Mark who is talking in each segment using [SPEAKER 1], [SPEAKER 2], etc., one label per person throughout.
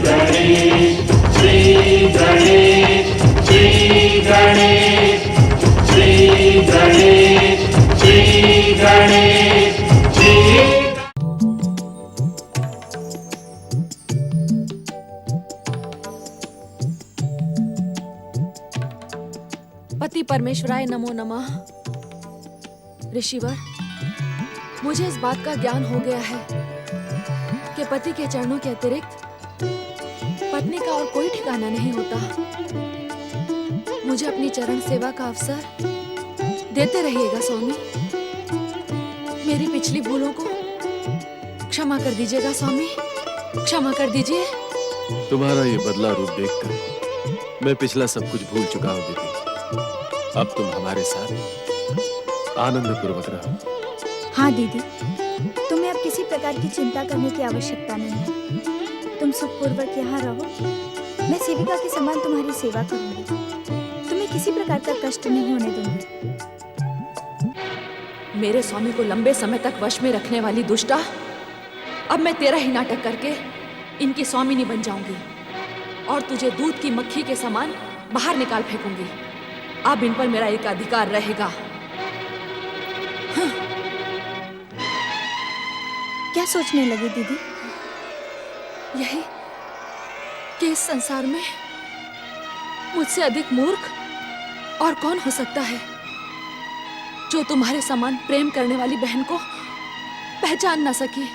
[SPEAKER 1] गणेश श्री गणेश श्री गणेश श्री गणेश श्री गणेश श्री।
[SPEAKER 2] पति परमेश्वराय नमो नमः। ऋषिवर, मुझे इस बात का ज्ञान हो गया है कि पति के चरणों के अतिरिक्त पत्नी का और कोई ठिकाना नहीं होता। मुझे अपनी चरण सेवा का अवसर देते रहिएगा स्वामी। मेरी पिछली भूलों को क्षमा कर दीजिएगा स्वामी, क्षमा कर दीजिए।
[SPEAKER 3] तुम्हारा ये बदला रूप देखकर मैं पिछला सब कुछ भूल चुका हूँ दीदी। अब तुम हमारे साथ आनंद पूर्वक रहो।
[SPEAKER 4] हाँ दीदी, तुम्हें अब किसी प्रकार की चिंता करने की आवश्यकता नहीं है। तुम सुखपूर्वक यहाँ रहो। मैं सेविका के समान तुम्हारी सेवा करूंगी। तुम्हें किसी प्रकार का कष्ट नहीं होने दूंगी।
[SPEAKER 2] मेरे स्वामी को लंबे समय तक वश में रखने वाली दुष्टा, अब मैं तेरा ही नाटक करके इनकी स्वामिनी बन जाऊंगी और तुझे दूध की मक्खी के समान बाहर निकाल फेंकूंगी। अब इन पर मेरा एक अधिकार रहेगा। हाँ।
[SPEAKER 4] क्या सोचने लगी दीदी?
[SPEAKER 2] यही कि इस संसार में मुझसे अधिक मूर्ख और कौन हो सकता है जो तुम्हारे समान प्रेम करने वाली बहन को पहचान ना सकी।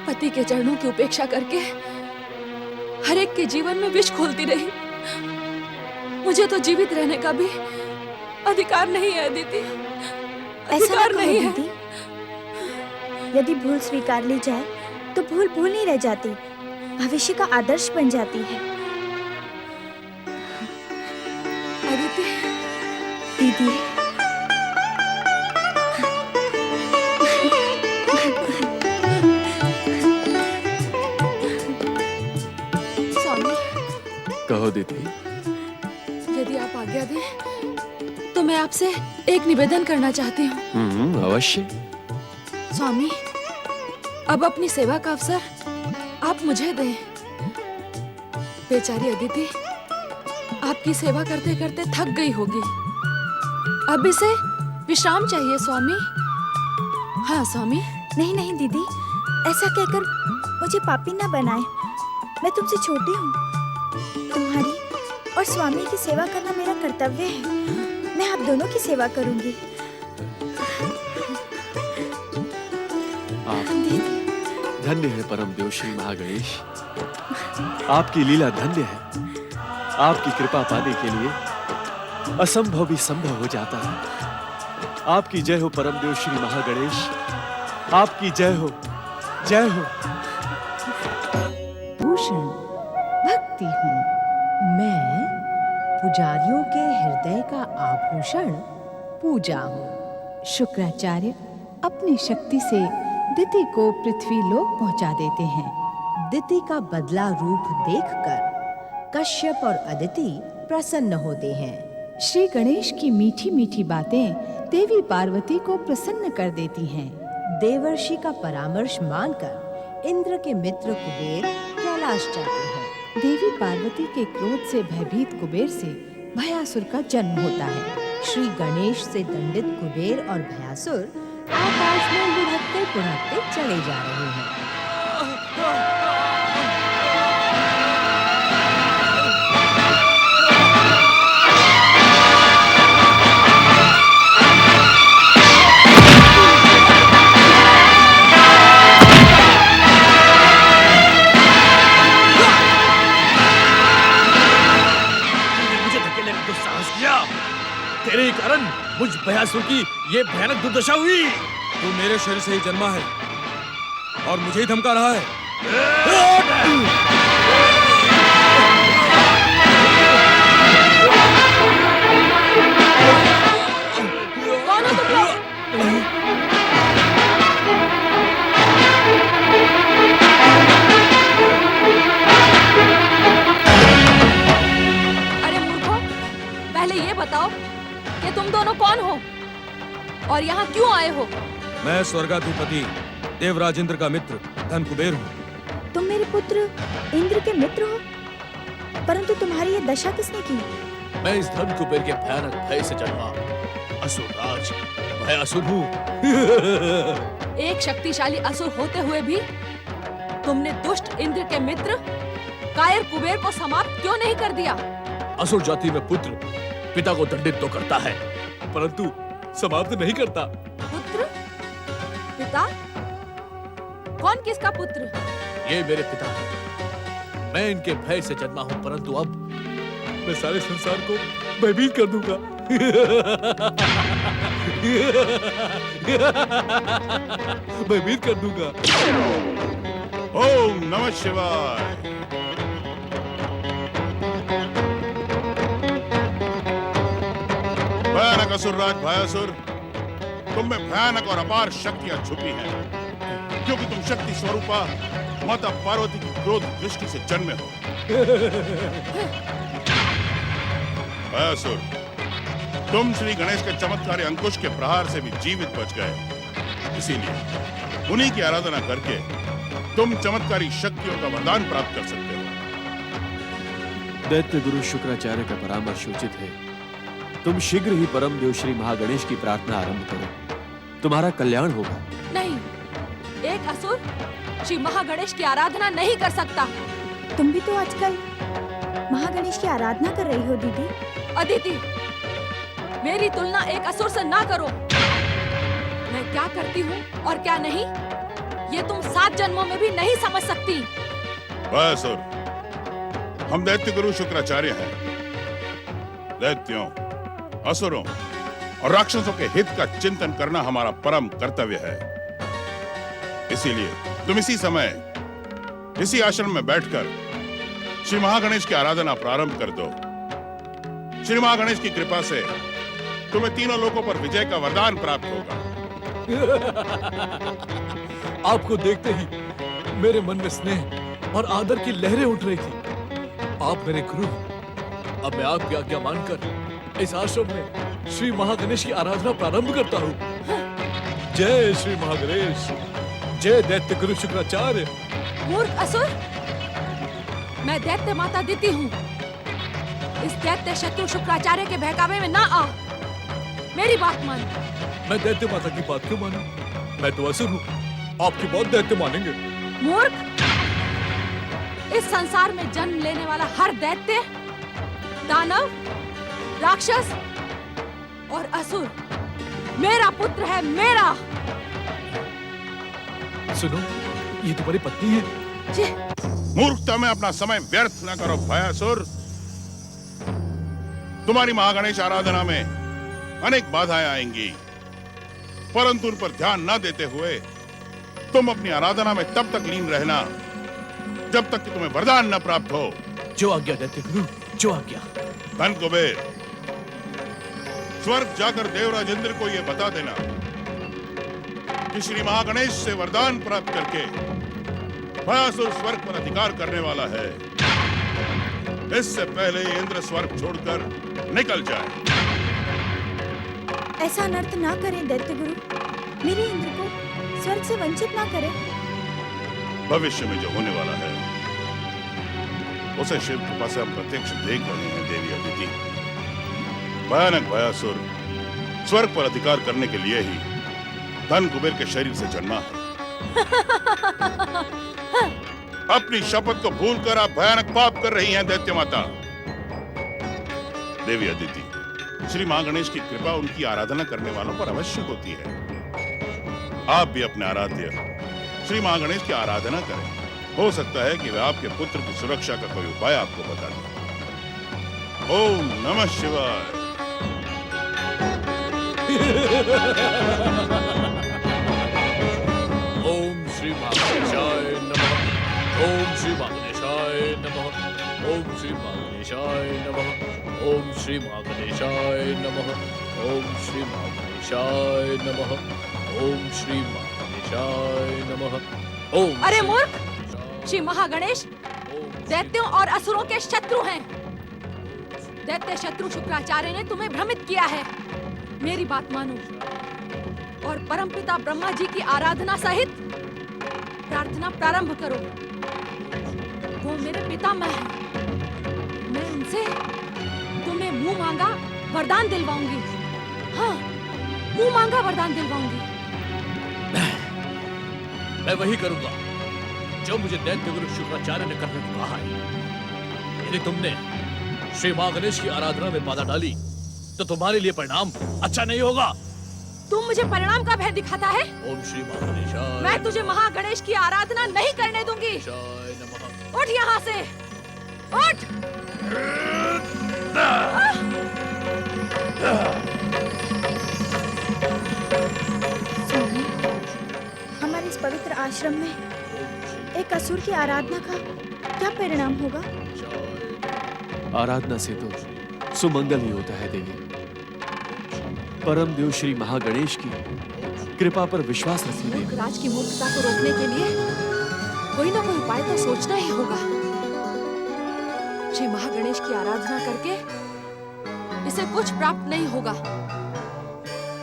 [SPEAKER 2] पति के चरणों की उपेक्षा करके हर एक के जीवन में विष घोलती रही। मुझे तो जीवित रहने का भी अधिकार नहीं है दीदी,
[SPEAKER 4] ऐसा
[SPEAKER 2] नहीं है
[SPEAKER 4] दीदी। यदि भूल स्वीकार ली जाए तो भूल भूल नहीं रह जाती, भविष्य का आदर्श बन जाती है।
[SPEAKER 2] अदिति
[SPEAKER 4] दीदी,
[SPEAKER 2] स्वामी,
[SPEAKER 3] कहो दीदी।
[SPEAKER 2] यदि आप आज्ञा दें तो मैं आपसे एक निवेदन करना चाहती हूँ।
[SPEAKER 3] अवश्य।
[SPEAKER 2] स्वामी, अब अपनी सेवा का अवसर आप मुझे दें। बेचारी अदिति आपकी सेवा करते करते थक गई होगी। अब इसे विश्राम चाहिए स्वामी। हाँ स्वामी।
[SPEAKER 4] नहीं नहीं दीदी, ऐसा कहकर मुझे पापी ना बनाए। मैं तुमसे छोटी हूँ। तुम्हारी और स्वामी की सेवा करना मेरा कर्तव्य है। मैं आप दोनों की सेवा करूंगी।
[SPEAKER 3] आप धन्य है परम देव श्री महागणेश। आपकी लीला धन्य है। आपकी कृपा पाने के लिए असंभव भी संभव हो जाता है। आपकी जय हो परम देव श्री महागणेश। आपकी जय हो, जय हो।
[SPEAKER 5] भूषण भक्ति हूँ मैं, पुजारियों के हृदय का आभूषण पूजा हूँ। शुक्राचार्य अपनी शक्ति से दिति को पृथ्वी लोक पहुंचा देते हैं। दिति का बदला रूप देखकर कश्यप और अदिति प्रसन्न होते हैं। श्री गणेश की मीठी मीठी बातें देवी पार्वती को प्रसन्न कर देती हैं। देवर्षि का परामर्श मानकर इंद्र के मित्र कुबेर कैलाश जाते हैं। देवी पार्वती के क्रोध से भयभीत कुबेर से भयासुर का जन्म होता है। श्री गणेश से दंडित कुबेर और भयासुर आकाश में लुढ़कते पुढ़कते चले जा रहे हैं।
[SPEAKER 6] मुझे धकेलने का तो साहस किया। तेरे कारण मुझ भयासुर की ये भयानक दुर्दशा हुई। तू मेरे शरीर से ही जन्मा है और मुझे ही धमका रहा है।
[SPEAKER 2] कौन हो तुम लोग? अरे मूर्खों, पहले ये बताओ कि तुम दोनों कौन हो और यहाँ क्यों आए हो?
[SPEAKER 6] मैं स्वर्गाधिपति देवराज इंद्र का मित्र धन कुबेर हूँ।
[SPEAKER 4] तुम मेरे पुत्र इंद्र के मित्र हो, परंतु तुम्हारी ये दशा किसने की?
[SPEAKER 6] मैं इस धन कुबेर के भयानक भय से जन्मा असुर राज भयासुर हूँ।
[SPEAKER 2] एक शक्तिशाली असुर होते हुए भी तुमने दुष्ट इंद्र के मित्र कायर कुबेर को समाप्त क्यों नहीं कर दिया?
[SPEAKER 6] असुर जाति में पुत्र पिता को दंडित तो करता है, परंतु समाप्त नहीं करता।
[SPEAKER 2] पुत्र? पिता? कौन किसका पुत्र?
[SPEAKER 6] ये मेरे पिता हैं। मैं इनके भय से जन्मा हूँ, परंतु अब मैं सारे संसार को भयभीत कर दूंगा। भयभीत कर दूंगा।
[SPEAKER 7] ओम नमः शिवाय। भयानक असुरराज भयासुर, तुम में भयानक और अपार शक्तियां छुपी हैं, क्योंकि तुम शक्ति स्वरूपा माता पार्वती की क्रोध दृष्टि से जन्मे हो। भयासुर, तुम श्री गणेश के चमत्कारी अंकुश के प्रहार से भी जीवित बच गए, इसीलिए उन्हीं की आराधना करके तुम चमत्कारी शक्तियों का वरदान प्राप्त कर सकते हो।
[SPEAKER 3] दैत्य गुरु शुक्राचार्य का परामर्श उचित है। तुम शीघ्र ही परम देव श्री महागणेश की प्रार्थना आरंभ करो, तुम्हारा कल्याण होगा।
[SPEAKER 2] नहीं, एक असुर श्री महागणेश की आराधना नहीं कर सकता।
[SPEAKER 4] तुम भी तो आजकल महागणेश की आराधना कर रही हो दीदी।
[SPEAKER 2] अदिति, मेरी तुलना एक असुर से ना करो। मैं क्या करती हूँ और क्या नहीं, ये तुम 7 जन्मों में भी नहीं समझ सकती।
[SPEAKER 7] भयासुर, हम दैत्य गुरु शुक्राचार्य हैं। दैत्यों, असुरों और राक्षसों के हित का चिंतन करना हमारा परम कर्तव्य है। इसीलिए तुम इसी समय इसी आश्रम में बैठकर श्री महागणेश की आराधना प्रारंभ कर दो। श्री महागणेश की कृपा से तुम्हें तीनों लोकों पर विजय का वरदान प्राप्त होगा।
[SPEAKER 6] आपको देखते ही मेरे मन में स्नेह और आदर की लहरें उठ रही थी। आप मेरे गुरु, अब मैं आपकी आज्ञा मानकर इस आश्रम में श्री महागणेश की आराधना प्रारंभ करता हूँ। जय श्री महागणेश, जय दैत्य गुरु शुक्राचार्य।
[SPEAKER 2] मूर्ख असुर, मैं दैत्य माता अदिति हूँ। इस दैत्य शत्रु शुक्राचार्य के बहकावे में ना आ। मेरी बात मान।
[SPEAKER 6] मैं दैत्य माता की बात क्यों मानूं? मैं तो असुर हूँ, आपकी बात दैत्य मानेंगे।
[SPEAKER 2] मूर्ख, इस संसार में जन्म लेने वाला हर दैत्य, दानव, राक्षस और असुर मेरा पुत्र है, मेरा।
[SPEAKER 6] सुनो, ये तुम्हारी पत्नी है।
[SPEAKER 2] जी।
[SPEAKER 7] मूर्खता में अपना समय व्यर्थ न करो भयासुर। तुम्हारी महागणेश आराधना में अनेक बाधाएं आएंगी, परंतु उन पर ध्यान न देते हुए तुम अपनी आराधना में तब तक लीन रहना जब तक कि तुम्हें वरदान न प्राप्त हो।
[SPEAKER 6] जो आज्ञा दैत्य गुरु, जो आज्ञा।
[SPEAKER 7] धन कुबेर, स्वर्ग जाकर देवराज इंद्र को यह बता देना कि श्री महागणेश से वरदान प्राप्त करके भयासुर स्वर्ग पर अधिकार करने वाला है। इससे पहले इंद्र स्वर्ग छोड़कर निकल जाए।
[SPEAKER 4] ऐसा अनर्थ ना करें दैत्य गुरु, मेरे इंद्र को स्वर्ग से वंचित ना करें।
[SPEAKER 7] भविष्य में जो होने वाला है उसे शिव कृपा से हम प्रत्यक्ष देख रहे हैं। देवी अदिति, भयानक भयासुर स्वर्ग पर अधिकार करने के लिए ही धन कुबेर के शरीर से जन्मा है। अपनी शपथ को भूलकर आप भयानक पाप कर रही हैं दैत्य माता। देवी अदिति, श्री महागणेश की कृपा उनकी आराधना करने वालों पर अवश्य होती है। आप भी अपने आराध्य श्री महागणेश की आराधना करें। हो सकता है कि वे आपके पुत्र की सुरक्षा का कोई उपाय आपको बता दें। ओम नमः शिवाय।
[SPEAKER 6] ओम श्री महागणेशाय नमः। ओम श्री महागणेशाय नमः। ओम श्री महागणेशाय नमः। ओम श्री महागणेशाय नमः। ओम श्री महागणेशाय नमः। ओम श्री महागणेशाय नमः। ओम।
[SPEAKER 2] अरे मूर्ख, श्री महागणेश दैत्यों और असुरों के शत्रु हैं। दैत्य शत्रु शुक्राचार्य ने तुम्हें भ्रमित किया है। मेरी बात मानो और परमपिता ब्रह्मा जी की आराधना सहित प्रार्थना प्रारंभ करो। मेरे पितामह हैं। मैं उनसे तुम्हें मुंह मांगा वरदान दिलवाऊंगी। हाँ, मुंह मांगा वरदान दिलवाऊंगी।
[SPEAKER 6] मैं वही करूंगा जो मुझे दैत्य गुरु शुक्राचार्य ने करने को कहा है। यदि तुमने श्री मां गणेश की आराधना में बाधा डाली तो तुम्हारे लिए परिणाम अच्छा नहीं होगा।
[SPEAKER 2] तुम मुझे परिणाम का भय दिखाता है?
[SPEAKER 6] ओम श्री महागणेशाय।
[SPEAKER 2] मैं तुझे महागणेश की आराधना नहीं करने दूंगी।
[SPEAKER 6] नमः।
[SPEAKER 2] उठ यहाँ से, उठ।
[SPEAKER 4] स्वामी, हमारे इस पवित्र आश्रम में एक असुर की आराधना का क्या परिणाम होगा?
[SPEAKER 3] आराधना से तो सुमंगल ही होता है देवी। परम देव श्री महागणेश की कृपा पर विश्वास रखी देवी।
[SPEAKER 2] राज की मूर्खता को रोकने के लिए कोई ना कोई उपाय तो सोचना ही होगा। श्री महागणेश की आराधना करके इसे कुछ प्राप्त नहीं होगा,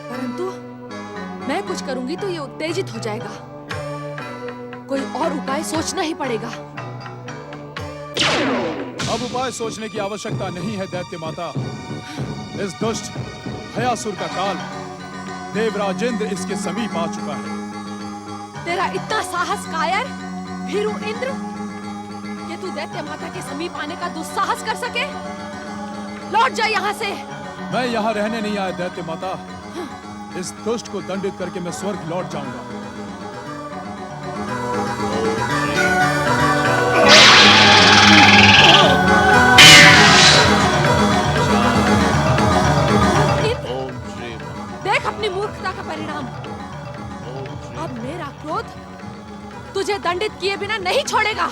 [SPEAKER 2] परंतु मैं कुछ करूंगी तो ये उत्तेजित हो जाएगा। कोई और उपाय सोचना ही पड़ेगा।
[SPEAKER 8] अब उपाय सोचने की आवश्यकता नहीं है दैत्य माता। इस दुष्ट भयासुर का काल देवराजेंद्र इसके समीप आ चुका है।
[SPEAKER 2] तेरा इतना साहस कायर भीरू इंद्र कि तू दैत्य माता के समीप आने का दुस्साहस कर सके? लौट जा यहाँ से।
[SPEAKER 8] मैं यहाँ रहने नहीं आया दैत्य माता। इस दुष्ट को दंडित करके मैं स्वर्ग लौट जाऊंगा।
[SPEAKER 2] देख अपनी मूर्खता का परिणाम। अब मेरा क्रोध तुझे दंडित किए बिना नहीं छोड़ेगा।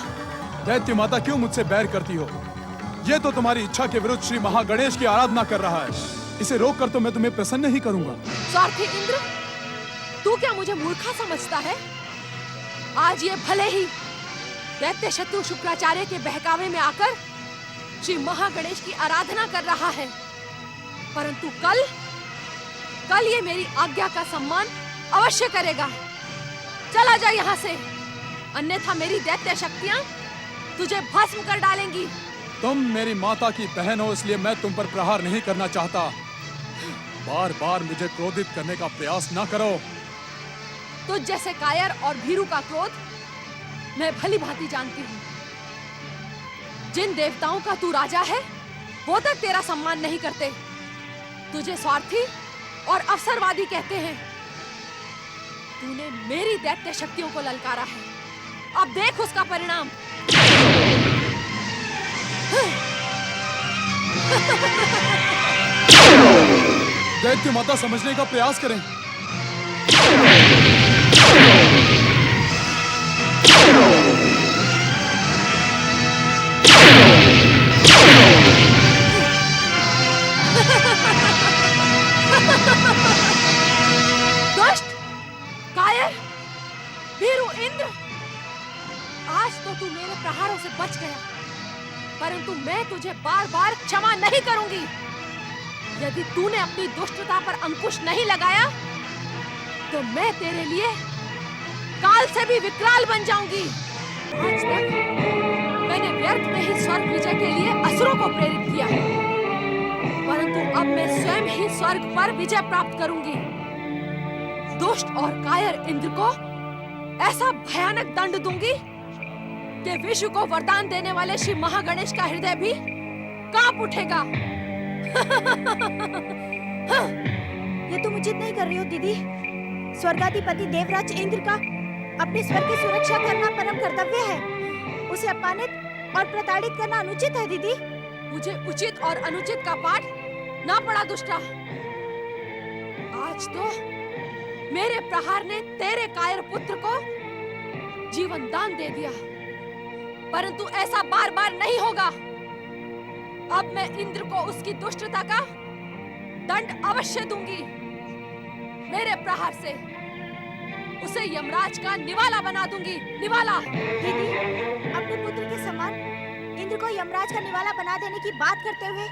[SPEAKER 8] दैत्य माता क्यों मुझसे बैर करती हो? ये तो तुम्हारी इच्छा के विरुद्ध श्री महागणेश की आराधना कर रहा है। इसे रोक कर तो मैं तुम्हें प्रसन्न ही करूंगा।
[SPEAKER 2] स्वार्थी इंद्र, तू क्या मुझे मूर्खा समझता है? आज ये भले ही दैत्य शत्रु शुक्राचार्य के बहकावे में आकर श्री महागणेश की आराधना कर रहा है, परंतु कल ये मेरी आज्ञा का सम्मान अवश्य करेगा। चला जा यहाँ से, अन्यथा मेरी दैत्य शक्तियाँ तुझे भस्म कर डालेंगी।
[SPEAKER 8] तुम मेरी माता की बहन हो, इसलिए मैं तुम पर प्रहार नहीं करना चाहता। बार बार मुझे क्रोधित करने का प्रयास ना करो।
[SPEAKER 2] तुझ जैसे कायर और भीरू का क्रोध मैं भली भांति जानती हूँ। जिन देवताओं का तू राजा है वो तक तेरा सम्मान नहीं करते। तुझे स्वार्थी और अवसरवादी कहते हैं। तूने मेरी दैत्य शक्तियों को ललकारा है, अब देख उसका परिणाम।
[SPEAKER 8] दैत्य माता समझने का प्रयास करें।
[SPEAKER 2] दुष्ट, कायर, भीरू इंद्र, आज तो तू मेरे प्रहारों से बच गया, परंतु मैं तुझे बार बार क्षमा नहीं करूंगी। यदि तूने अपनी दुष्टता पर अंकुश नहीं लगाया तो मैं तेरे लिए काल से भी विकराल बन जाऊंगी। आज तक मैंने व्यर्थ में ही स्वर्ग विजय के लिए असुरों को प्रेरित किया, परंतु अब मैं स्वयं ही स्वर्ग पर विजय प्राप्त करूंगी। दुष्ट और कायर इंद्र को ऐसा भयानक दंड दूंगी कि विश्व को वरदान देने वाले श्री महागणेश का हृदय भी कांप उठेगा।
[SPEAKER 4] ये तुम उचित नहीं कर रही हो दीदी। स्वर्गाधिपति देवराज इंद्र का अपने स्वर्ग की सुरक्षा करना परम कर्तव्य है। उसे अपमानित और प्रताड़ित करना अनुचित है दीदी।
[SPEAKER 2] मुझे उचित और अनुचित का पाठ ना पड़ा दुष्टा। आज तो मेरे प्रहार ने तेरे कायर पुत्र को जीवन दान दे दिया, परंतु ऐसा बार बार नहीं होगा। अब मैं इंद्र को उसकी दुष्टता का दंड अवश्य दूंगी। मेरे प्रहार से उसे यमराज का निवाला बना दूंगी। निवाला।
[SPEAKER 4] दीदी, अपने पुत्र के समान इंद्र को यमराज का निवाला बना देने की बात करते हुए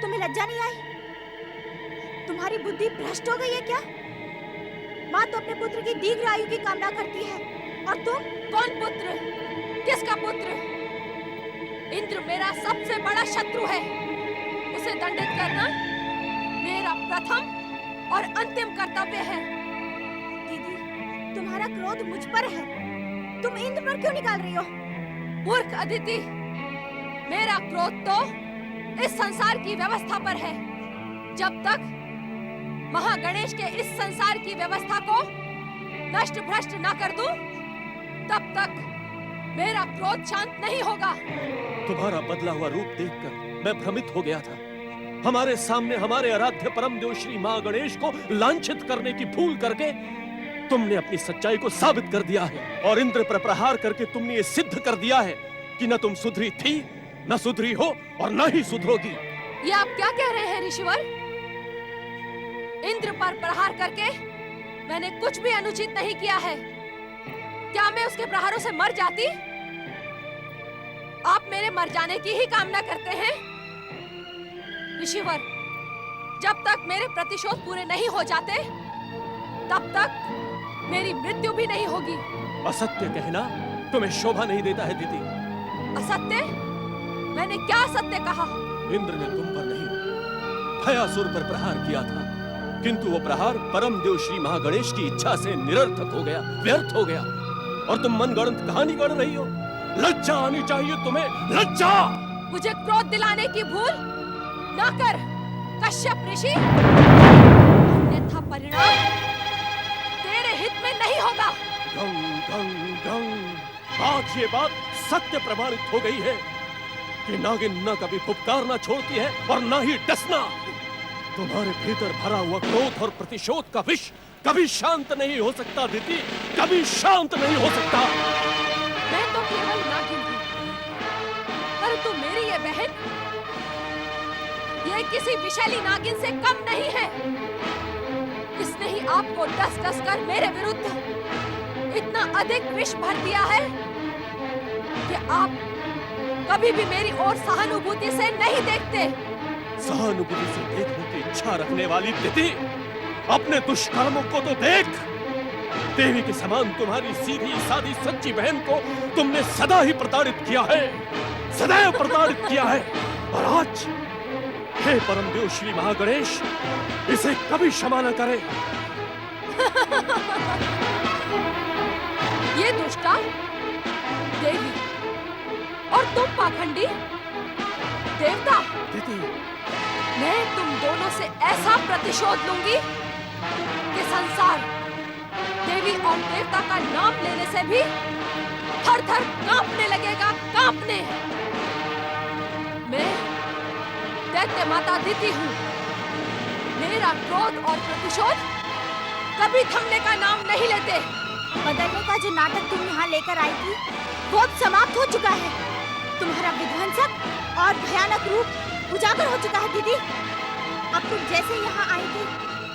[SPEAKER 4] तुम्हें लज्जा नहीं आई? तुम्हारी बुद्धि भ्रष्ट हो गई है क्या? माँ तो अपने पुत्र की दीर्घ आयु की कामना करती है, और तुम?
[SPEAKER 2] कौन पुत्र? किसका पुत्र? इंद्र मेरा सबसे बड़ा शत्रु है। उसे दंडित करना मेरा प्रथम और अंतिम कर्तव्य है।
[SPEAKER 4] दीदी, तुम्हारा क्रोध मुझ पर है। तुम इंद्र पर क्यों निकाल रही हो?
[SPEAKER 2] मूर्ख अदिति, मेरा क्रोध तो इस संसार की व्यवस्था पर है। जब तक महागणेश के इस संसार की व्यवस्था को नष्ट भ्रष्ट न कर दूं, तब तक मेरा क्रोध शांत नहीं होगा।
[SPEAKER 3] तुम्हारा बदला हुआ रूप देखकर मैं भ्रमित हो गया था। हमारे सामने हमारे आराध्य परम देव श्री महागणेश को लांछित करने की भूल करके तुमने अपनी सच्चाई को साबित कर दिया है और इंद्र पर प्रहार करके तुमने ये सिद्ध कर दिया है कि न तुम सुधरी थी, न सुधरी हो और न ही सुधरोगी।
[SPEAKER 2] ये आप क्या कह रहे हैं ऋषिवर? इंद्र पर प्रहार करके मैंने कुछ भी अनुचित नहीं किया है। क्या मैं उसके प्रहारों से मर जाती? आप मेरे मर जाने की ही कामना करते हैं। ऋषिवर, जब तक मेरे प्रतिशोध पूरे नहीं हो जाते, तब तक मेरी मृत्यु भी नहीं होगी।
[SPEAKER 3] असत्य कहना तुम्हें शोभा नहीं देता है दीदी।
[SPEAKER 2] असत्य? मैंने क्या असत्य कहा?
[SPEAKER 3] इंद्र ने तुम पर नहीं, भयासुर पर प्रहार किया था, किंतु वो प्रहार परम देव श्री महागणेश की इच्छा से निरर्थक हो गया, व्यर्थ हो गया और तुम मनगढ़ंत कहानी गढ़ रही हो। लज्जा आनी चाहिए तुम्हें, लज्जा!
[SPEAKER 2] मुझे क्रोध दिलाने की भूल ना कर कश्यप ऋषि। अन्यथा परिणाम तेरे हित में नहीं होगा।
[SPEAKER 3] गंग गंग गंग। आज ये बात सत्य प्रमाणित हो गई है कि नागिन न कभी फुफकारना छोड़ती है और न ही डसना। तुम्हारे भीतर भरा हुआ क्रोध और प्रतिशोध का विष कभी शांत नहीं हो सकता दीदी, कभी शांत नहीं हो सकता।
[SPEAKER 2] मैं तो केवल नागिन हूँ, परंतु मेरी ये बहन, ये किसी विषैली नागिन से कम नहीं है। इसने ही आपको डस डस कर मेरे विरुद्ध इतना अधिक विष भर दिया है कि आप कभी भी मेरी ओर सहानुभूति से नहीं देखते।
[SPEAKER 3] सहानुभूति से देखने की इच्छा रखने वाली तिथि, अपने दुष्कर्मों को तो देख। देवी के समान तुम्हारी सीधी सादी सच्ची बहन को तुमने सदा ही प्रताड़ित किया है, सदैव प्रताड़ित किया है। और आज हे परम देव श्री महागणेश, इसे कभी क्षमा न करे।
[SPEAKER 2] ये दुष्टा देवी और तुम पाखंडी देवता, मैं तुम दोनों से ऐसा प्रतिशोध लूंगी कि संसार देवी और देवता का नाम लेने से भी थर थर कांपने लगेगा, कांपने। मैं दैत्य माता अदिति हूँ। मेरा क्रोध और प्रतिशोध कभी थमने का नाम नहीं लेते।
[SPEAKER 4] बदलने का जो नाटक तुम यहाँ लेकर आई थी, वो अब समाप्त हो चुका है। तुम्हारा विध्वंसक और भयानक रूप उजागर हो चुका है दीदी। अब तुम जैसे यहाँ आई थी,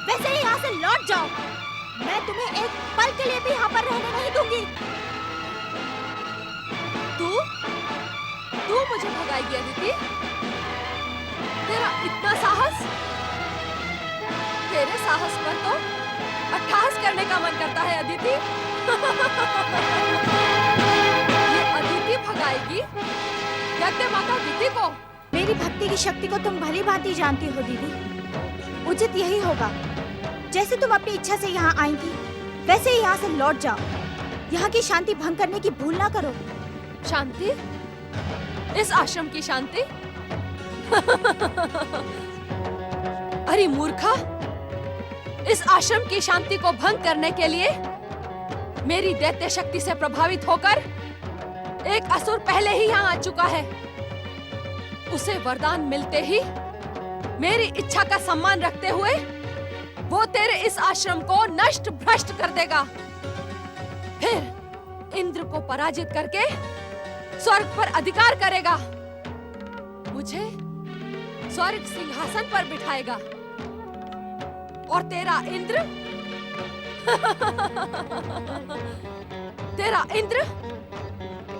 [SPEAKER 4] वैसे ही यहाँ से लौट जाओ। मैं तुम्हें एक पल के लिए भी यहाँ पर रहने नहीं दूंगी।
[SPEAKER 2] तू मुझे भगाएगी अदिति? तेरा इतना साहस? तेरे साहस पर तो अट्टहास करने का मन करता है अदिति। ये अदिति भगाएगी दैत्य माता अदिति को?
[SPEAKER 4] मेरी भक्ति की शक्ति को तुम भली भांति जानती हो दीदी। उचित यही होगा, जैसे तुम अपनी इच्छा से यहाँ आई थी, वैसे ही यहाँ से लौट जाओ। यहाँ की शांति भंग करने की भूल ना करो।
[SPEAKER 2] शांति? इस आश्रम की शांति? अरे मूर्खा, इस आश्रम की शांति को भंग करने के लिए मेरी दैत्य शक्ति से प्रभावित होकर एक असुर पहले ही यहाँ आ चुका है। उसे वरदान मिलते ही मेरी इच्छा का सम्मान रखते हुए वो तेरे इस आश्रम को नष्ट भ्रष्ट कर देगा। फिर इंद्र को पराजित करके स्वर्ग पर अधिकार करेगा, मुझे स्वर्ग सिंहासन पर बिठाएगा और तेरा इंद्र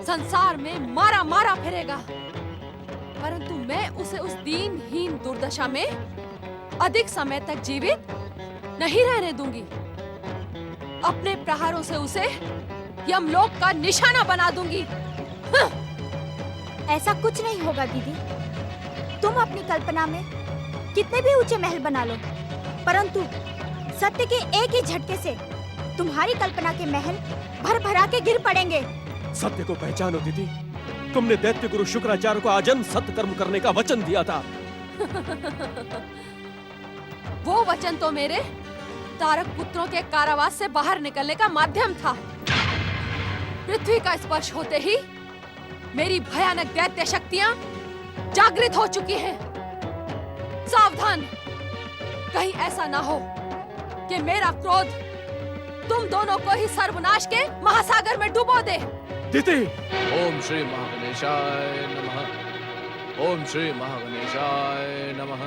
[SPEAKER 2] संसार में मारा मारा फिरेगा। परंतु मैं उसे उस दीनहीन दुर्दशा में अधिक समय तक जीवित नहीं रहने दूंगी। अपने प्रहारों से उसे यमलोक का निशाना बना दूंगी।
[SPEAKER 4] ऐसा कुछ नहीं होगा दीदी। तुम अपनी कल्पना में कितने भी ऊंचे महल बना लो, परंतु सत्य के एक ही झटके से तुम्हारी कल्पना के महल भर भरा के गिर पड़ेंगे।
[SPEAKER 3] सत्य को पहचानो दीदी। तुमने दैत्य गुरु शुक्राचार्य को आजन्म सत्य कर्म करने का वचन दिया था।
[SPEAKER 2] वो वचन तो मेरे तारक पुत्रों के कारावास से बाहर निकलने का माध्यम था। पृथ्वी का स्पर्श होते ही मेरी भयानक दैत्य शक्तियां जागृत हो चुकी हैं। सावधान, कहीं ऐसा ना हो कि मेरा क्रोध तुम दोनों को ही सर्वनाश के महासागर में डुबो दे।
[SPEAKER 3] दीदी,
[SPEAKER 6] ओम श्री महागणेशाय नमः। ओम श्री महागणेशाय नमः।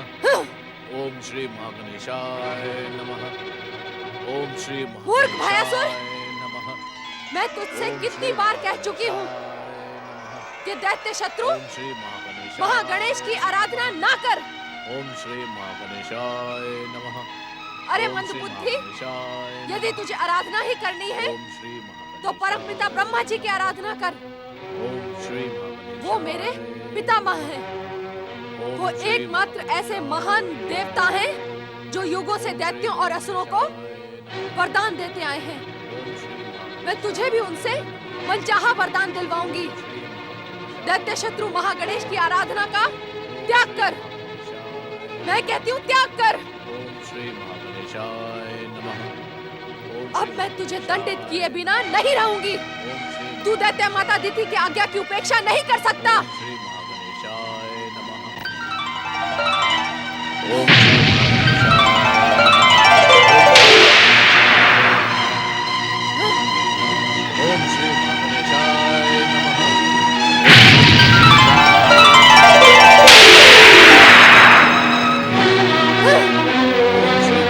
[SPEAKER 6] ओम श्री महागणेशाय नमः। ओम श्री
[SPEAKER 2] मूर्ख भयासुर!
[SPEAKER 6] नमः।
[SPEAKER 2] मैं तुझसे कितनी बार कह चुकी हूँ कि दैत्य शत्रु
[SPEAKER 6] ओम श्री महागणेशाय
[SPEAKER 2] महागणेश की आराधना ना कर।
[SPEAKER 6] ओम श्री महागणेशाय नमः।
[SPEAKER 2] अरे
[SPEAKER 6] ओम श्री
[SPEAKER 2] मंदबुद्धि,
[SPEAKER 6] महागणेशाय
[SPEAKER 2] यदि तुझे आराधना ही करनी है
[SPEAKER 6] ओम श्री महागणेशाय
[SPEAKER 2] तो परमपिता ब्रह्मा जी की आराधना कर।
[SPEAKER 6] ओम श्री महागणेशाय
[SPEAKER 2] वो मेरे पितामह हैं।
[SPEAKER 6] ओम
[SPEAKER 2] वो
[SPEAKER 6] श्री
[SPEAKER 2] एकमात्र ऐसे महान देवता हैं जो युगों से दैत्यों और असुरों को वरदान देते आए हैं।
[SPEAKER 6] ओम श्री महागणेशाय
[SPEAKER 2] मैं तुझे भी उनसे मनचाहा वरदान दिलवाऊंगी। दैत्य शत्रु महागणेश की आराधना का त्याग कर। मैं कहती हूँ त्याग कर।
[SPEAKER 6] ओम श्री महागणेशाय नमः। ओम
[SPEAKER 2] अब
[SPEAKER 6] श्री
[SPEAKER 2] मैं तुझे दंडित किए बिना नहीं रहूंगी।
[SPEAKER 6] ओम श्री
[SPEAKER 2] तू दैत्य माता दिति की आज्ञा की उपेक्षा नहीं कर सकता।
[SPEAKER 6] श्री महागणेशाय नमः। ओम श्री महागणेशाय ओम श्री महागणेशाय नमः। ओम श्री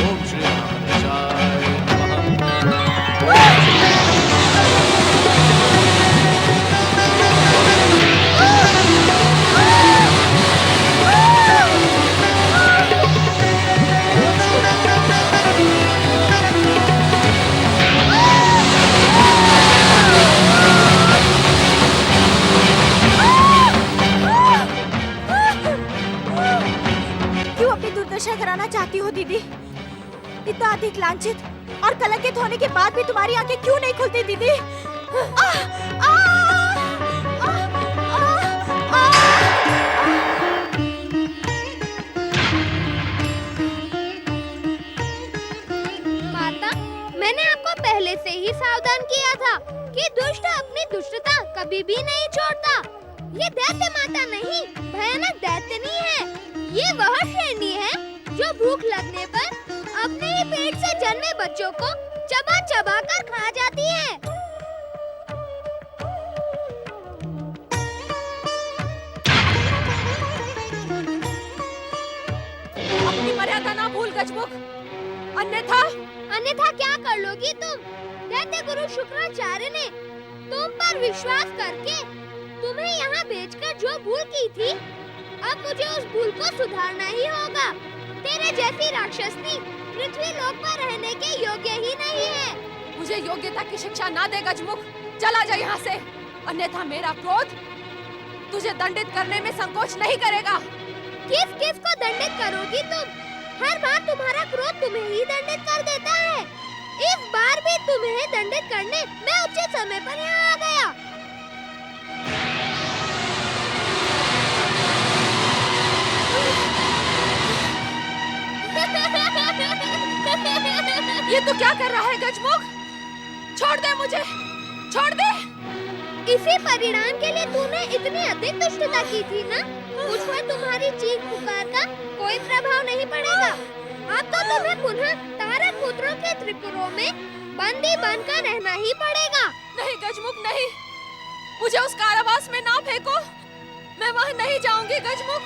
[SPEAKER 6] ओम श्री महागणेशाय नमः।
[SPEAKER 4] क्यों अपनी दुर्दशा कराना चाहती हो दीदी? इतना अधिक लांछित और कलंकित होने के बाद भी तुम्हारी आंखें क्यों नहीं खुलती दीदी?
[SPEAKER 9] माता, मैंने आपको पहले से ही सावधान किया था कि दुष्ट अपनी दुष्टता कभी भी नहीं छोड़ता। ये दैत्य माता नहीं, भयानक दैत्यनी है। ये वह शेरनी है जो भूख लगने पर अपने ही पेट से जन्मे बच्चों को चबा चबा कर खा जाती है।
[SPEAKER 2] अपनी मर्यादा ना भूल गजमुख, अन्यथा
[SPEAKER 9] अन्यथा क्या कर लोगी तुम? दैत्य गुरु शुक्राचार्य ने तुम पर विश्वास करके तुम्हें यहाँ भेजकर जो भूल की थी, अब मुझे उस भूल को सुधारना ही होगा। तेरे जैसी राक्षसनी पृथ्वी लोक पर रहने के योग्य ही नहीं है।
[SPEAKER 2] मुझे योग्यता की शिक्षा ना दे गजमुख, चला जा यहाँ से, अन्यथा मेरा क्रोध तुझे दंडित करने में संकोच नहीं करेगा।
[SPEAKER 9] किस किस को दंडित करोगी तुम? हर बार तुम्हारा क्रोध तुम्हें ही दंडित कर देता है। इस बार भी तुम्हें दंडित करने मैं उचित समय पर यहाँ आ गया।
[SPEAKER 2] ये तू क्या कर रहा है गजमुख? छोड़ दे मुझे, छोड़ दे।
[SPEAKER 9] इसी परिणाम के लिए तूने इतनी अधिक दुष्टता की थी ना? मुझ पर तुम्हारी चीख पुकार का कोई प्रभाव नहीं पड़ेगा। अब तो तुम्हें पुनः तारक पुत्रों के त्रिपुरों में बंदी बनकर रहना ही पड़ेगा।
[SPEAKER 2] नहीं गजमुख नहीं, मुझे उस कारावास में ना फेंको। मैं वहाँ नहीं जाऊंगी गजमुख,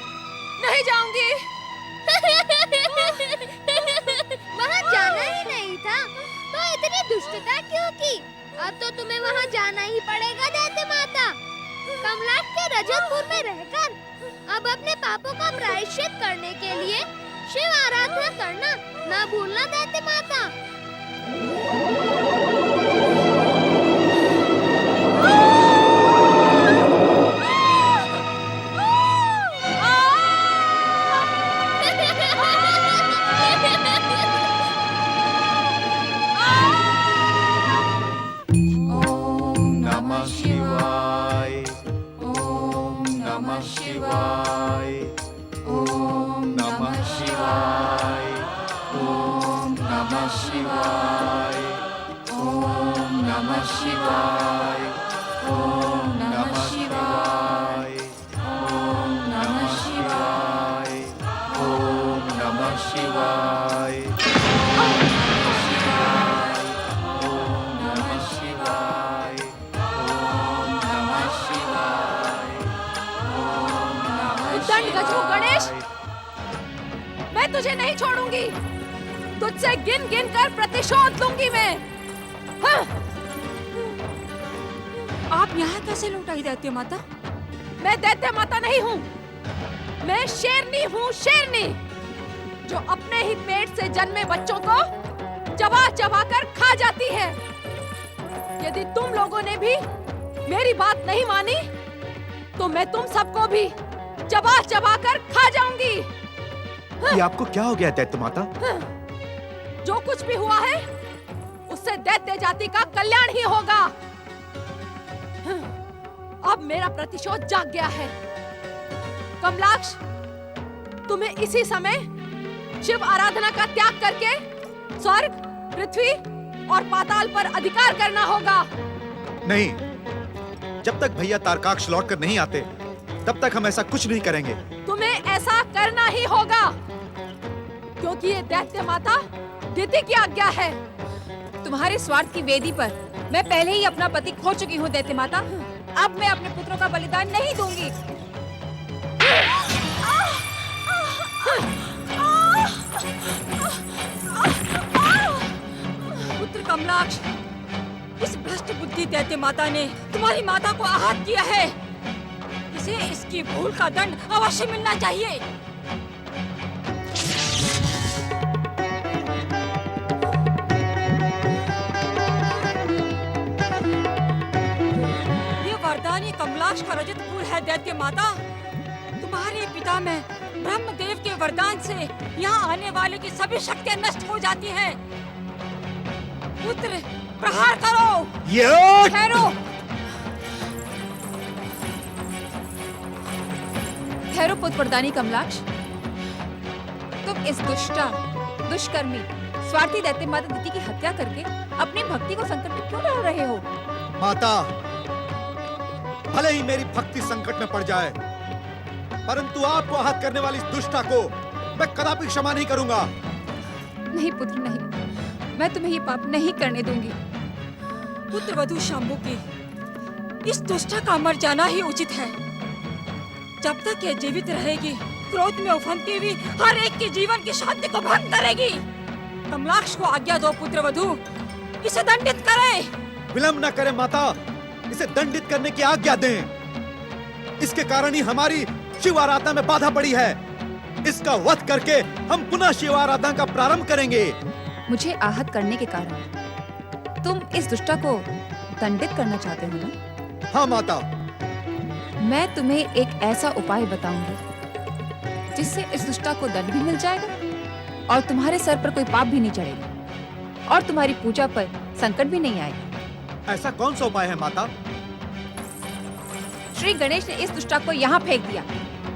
[SPEAKER 2] नहीं जाऊंगी।
[SPEAKER 9] वहाँ जाना ही नहीं था तो इतनी दुष्टता क्यों की? अब तो तुम्हें वहाँ जाना ही पड़ेगा दैत्य माता। कमलाक्ष के रजतपुर में रहकर अब अपने पापों का प्रायश्चित करने के लिए शिव आराधना करना न भूलना दैत्य माता।
[SPEAKER 10] नमः शिवाय। ओम नमः शिवाय। ओम नमः शिवाय। ओम नमः शिवाय। ओम नमः शिवाय। ओम नमः शिवाय। ओम नमः शिवाय। ओम नमः शिवाय।
[SPEAKER 2] दंड गजरू गणेश, मैं तुझे नहीं छोड़ूंगी। तुझसे गिन गिन कर प्रतिशोध लूंगी मैं। हाँ।
[SPEAKER 11] आप यहाँ कैसे लौट आई दैत्य माता?
[SPEAKER 2] मैं दैत्य माता नहीं हूँ, मैं शेरनी हूँ, शेरनी जो अपने ही पेट से जन्मे बच्चों को चबा चबा कर खा जाती है। यदि तुम लोगों ने भी मेरी बात नहीं मानी तो मैं तुम सबको भी चबा चबा कर खा जाऊंगी।
[SPEAKER 10] ये आपको क्या हो गया दैत्य माता?
[SPEAKER 2] जो कुछ भी हुआ है उससे दैत्य जाति का कल्याण ही होगा। अब मेरा प्रतिशोध जाग गया है। कमलाक्ष, तुम्हें इसी समय शिव आराधना का त्याग करके स्वर्ग, पृथ्वी और पाताल पर अधिकार करना होगा।
[SPEAKER 10] नहीं, जब तक भैया तारकाक्ष लौटकर नहीं आते तब तक हम ऐसा कुछ नहीं करेंगे।
[SPEAKER 2] तुम्हें ऐसा करना ही होगा क्योंकि ये दैत्य माता दिति की आज्ञा है।
[SPEAKER 11] तुम्हारे स्वार्थ की वेदी पर मैं पहले ही अपना पति खो चुकी हूँ दैत्य माता। अब मैं अपने पुत्रों का बलिदान नहीं दूंगी। पुत्र कमलाक्ष, इस भ्रष्ट बुद्धि दैत्य माता ने तुम्हारी माता को आहत किया है। इसे इसकी भूल का दंड अवश्य मिलना चाहिए। ये वरदानी कमलाक्ष का रजतपुर है दैत्य माता। तुम्हारे पिता में ब्रह्मदेव के वरदान से यहाँ आने वाले की सभी शक्तियाँ नष्ट हो जाती हैं। पुत्र, प्रहार करो। ठहरो, ठहरो पुत्र वरदानी कमलाक्ष। तुम इस दुष्कर्मी, स्वार्थी दैत्य माता दिति की हत्या करके अपनी भक्ति को संकट में क्यों डाल रहे हो?
[SPEAKER 10] माता, भले ही मेरी भक्ति संकट में पड़ जाए, परंतु आपको आहत करने वाली इस दुष्टा को मैं कदापि क्षमा नहीं करूंगा।
[SPEAKER 11] नहीं पुत्र नहीं, मैं तुम्हें ये पाप नहीं करने दूंगी। पुत्र वधू शांबू की इस दुष्टा का मर जाना ही उचित है। जब तक ये जीवित रहेगी, क्रोध में उफनती हुई हर एक के जीवन की शांति को भंग करेगी। कमलाक्ष को आज्ञा दो पुत्र वधू, इसे दंडित करें।
[SPEAKER 10] विलंब न करें माता, इसे दंडित करने की आज्ञा दें। इसके कारण ही हमारी शिव आराधना में बाधा पड़ी है। इसका वध करके हम पुनः शिव आराधना का प्रारंभ करेंगे।
[SPEAKER 11] मुझे आहत करने के कारण तुम इस दुष्टा को दंडित करना चाहते हो ना?
[SPEAKER 10] हाँ माता।
[SPEAKER 11] मैं तुम्हें एक ऐसा उपाय बताऊंगी जिससे इस दुष्टा को दंड भी मिल जाएगा और तुम्हारे सर पर कोई पाप भी नहीं चढ़ेगा और तुम्हारी पूजा पर संकट भी नहीं आएगा।
[SPEAKER 10] ऐसा कौन सा उपाय है माता?
[SPEAKER 11] श्री गणेश ने इस दुष्टा को यहाँ फेंक दिया।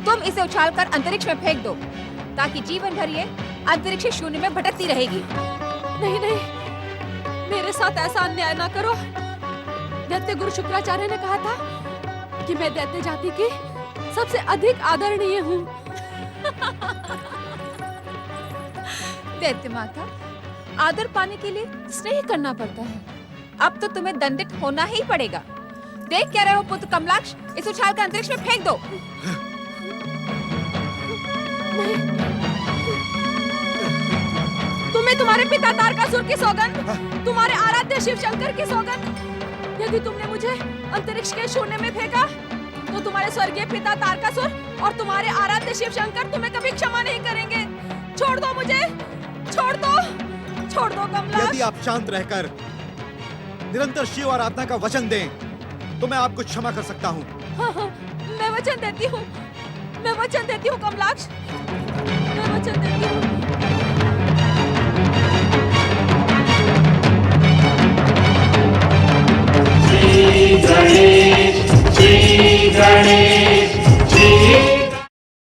[SPEAKER 11] तुम इसे उछालकर अंतरिक्ष में फेंक दो ताकि जीवन भर ये अंतरिक्ष शून्य में भटकती रहेगी।
[SPEAKER 2] नहीं नहीं, मेरे साथ ऐसा अन्याय ना करो। दैत्य गुरु शुक्राचार्य ने कहा था कि मैं दैत्य जाति की सबसे अधिक आदरणीय हूँ।
[SPEAKER 11] दैत्य माता, आदर पाने के लिए स्नेह करना पड़ता है। अब तो तुम्हें दंडित होना ही पड़ेगा। देख क्या रहे हो पुत्र कमलाक्ष, इस उछाल कर अंतरिक्ष में फेंक दो।
[SPEAKER 2] तुम्हें तुम्हारे पिता तारकासुर की सौगंध, तुम्हारे आराध्य शिव शंकर की सौगंध, यदि तुमने मुझे अंतरिक्ष के शून्य में फेंका तो तुम्हारे स्वर्गीय पिता तारकासुर और तुम्हारे आराध्य शिव शंकर तुम्हें कभी क्षमा नहीं करेंगे। छोड़ दो मुझे, छोड़ दो कमला।
[SPEAKER 10] यदि आप शांत रहकर निरंतर शिव आराधना का वचन दें तो मैं आपको क्षमा कर सकता हूँ।
[SPEAKER 2] हाँ, मैं वचन देती हूँ, कमलाक्ष, मैं वचन देती हूँ।